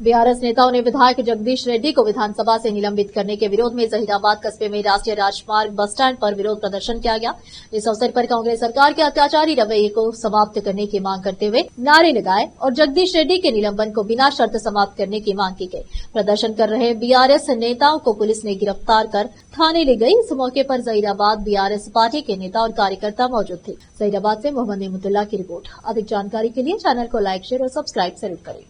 BRS नेताओं ने विधायक जगदीश रेड्डी को विधानसभा से निलंबित करने के विरोध में जहीराबाद कस्बे में राष्ट्रीय राजमार्ग बस स्टैंड पर विरोध प्रदर्शन किया गया। इस अवसर पर कांग्रेस सरकार के अत्याचारी रवैये को समाप्त करने की मांग करते हुए नारे लगाए और जगदीश रेड्डी के निलंबन को बिना शर्त समाप्त करने की मांग की गई। प्रदर्शन कर रहे बीआरएस नेताओं को पुलिस ने गिरफ्तार कर थाने ले गई। इस मौके पर जहीराबाद बीआरएस पार्टी के नेता और कार्यकर्ता मौजूद थे। जहीराबाद से मोहम्मद नेमतुल्लाह की रिपोर्ट। अधिक जानकारी के लिए चैनल को लाइक, शेयर और सब्सक्राइब जरूर करें।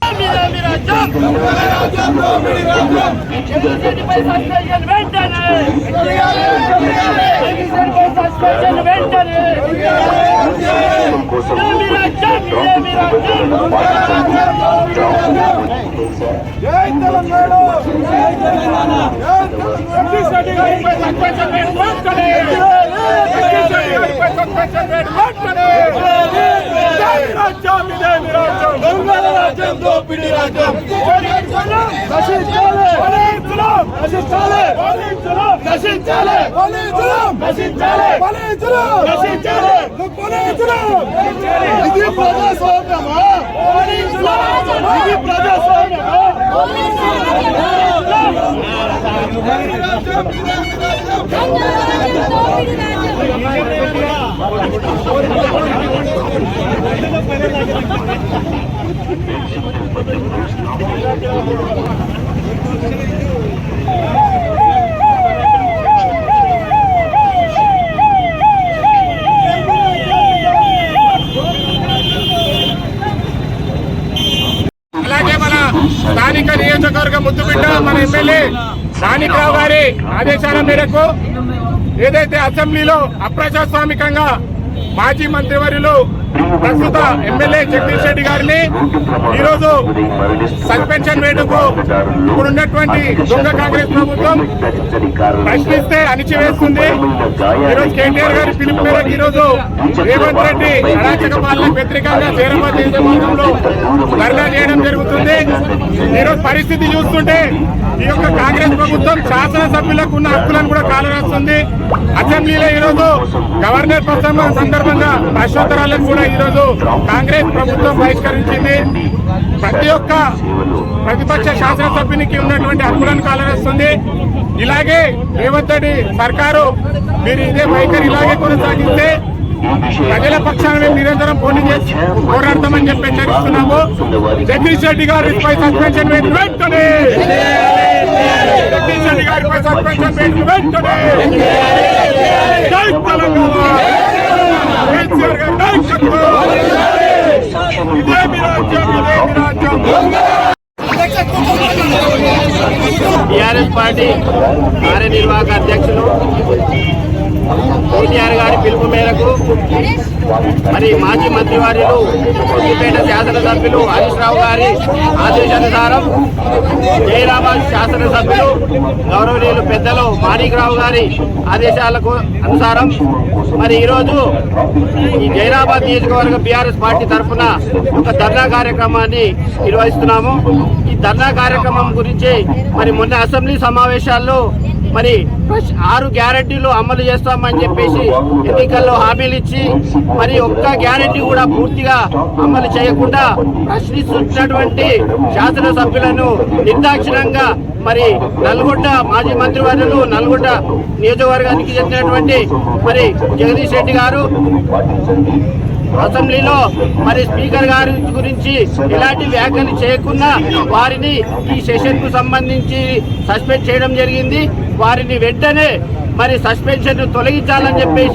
అలాగే మన స్థానిక నియోజకవర్గ ముద్దుబిడ్డ మన ఎమ్మెల్యే రాణిరావు గారి ఆదేశాల మేరకు ఏదైతే అసెంబ్లీలో అప్రజాస్వామికంగా మాజీ మంత్రివర్యులు ప్రస్తుత ఎమ్మెల్యే జగదీష్ రెడ్డి గారిని ఈరోజు సస్పెన్షన్ వేటుకు ఇప్పుడున్నటువంటి దొంగ కాంగ్రెస్ ప్రభుత్వం ప్రశ్నిస్తే అణిచివేస్తుంది. ఈరోజు కేటీఆర్ గారి పిలుపు మేరకు ఈరోజు రేవంత్ రెడ్డి అరాచక పాలనకు వ్యతిరేకంగా జైరాబాద్ నియోజకవర్గంలో ధర్నా చేయడం జరుగుతుంది. ఈరోజు పరిస్థితి చూస్తుంటే ఈ యొక్క కాంగ్రెస్ ప్రభుత్వం శాసనసభ్యులకు ఉన్న హక్కులను కూడా కాలరాస్తుంది. అసెంబ్లీలో ఈరోజు గవర్నర్ ప్రసంగం సందర్భంగా ప్రశ్నోత్తరాలను కూడా ఈరోజు కాంగ్రెస్ ప్రభుత్వం బహిష్కరించింది. ప్రతి ఒక్క ప్రతిపక్ష శాసనసభ్యునికి ఉన్నటువంటి హక్కులను కాలరాస్తుంది. ఇలాగే రేవంత్ రెడ్డి సర్కారు మీరు ఇదే వైఖరి ఇలాగే కొనసాగిస్తే ప్రజల పక్షాన మేము నిరంతరం పోరాడతామని చెప్పి హెచ్చరిస్తున్నాము. జగదీష్ రెడ్డి గారిపై సస్పెన్షన్ వేటు వెంటనే, జగదీష్ రెడ్డి గారిపై సస్పెన్షన్ వేటు వెంటనే. జై తెలంగాణ, కేసీఆర్ గారి నాయకత్వం. ఇదే మీ రాజ్యం, ఇదే మీ రాజ్యం. టీఆర్ఎస్ పార్టీ కార్యనిర్వాహక అధ్యక్షులు కేటీఆర్ గారి పిలుపు మేరకు మరి మాజీ మంత్రివర్యులు సిద్దిపేట శాసనసభ్యులు హరీష్ రావు గారి ఆదేశానుసారం జైరాబాద్ శాసనసభ్యులు గౌరవనీయులు పెద్దలు మాణిక్రావు గారి ఆదేశాలకు అనుసారం మరి ఈరోజు ఈ జైరాబాద్ నియోజకవర్గ బీఆర్ఎస్ పార్టీ తరఫున ఒక ధర్నా కార్యక్రమాన్ని నిర్వహిస్తున్నాము. ఈ ధర్నా కార్యక్రమం గురించి మరి మొన్న అసెంబ్లీ సమావేశాల్లో మరి 6 గ్యారెంటీలు అమలు చేస్తామని చెప్పేసి ఎన్నికల్లో హామీలు ఇచ్చి మరి ఒక్క గ్యారెంటీ కూడా పూర్తిగా అమలు చేయకుండా ప్రశ్నిస్తున్నటువంటి శాసనసభ్యులను నిర్దాక్షిణ్యంగా మరి నల్గొండ మాజీ మంత్రివర్యులు నల్గొండ నియోజకవర్గానికి చెందినటువంటి మరి జగదీష్ రెడ్డి గారు అసెంబ్లీలో మరి స్పీకర్ గారి గురించి ఎలాంటి వ్యాఖ్యలు చేయకుండా వారిని ఈ సెషన్ కు సంబంధించి సస్పెండ్ చేయడం జరిగింది. వారిని వెంటనే మరి సస్పెన్షన్ తొలగించాలని చెప్పేసి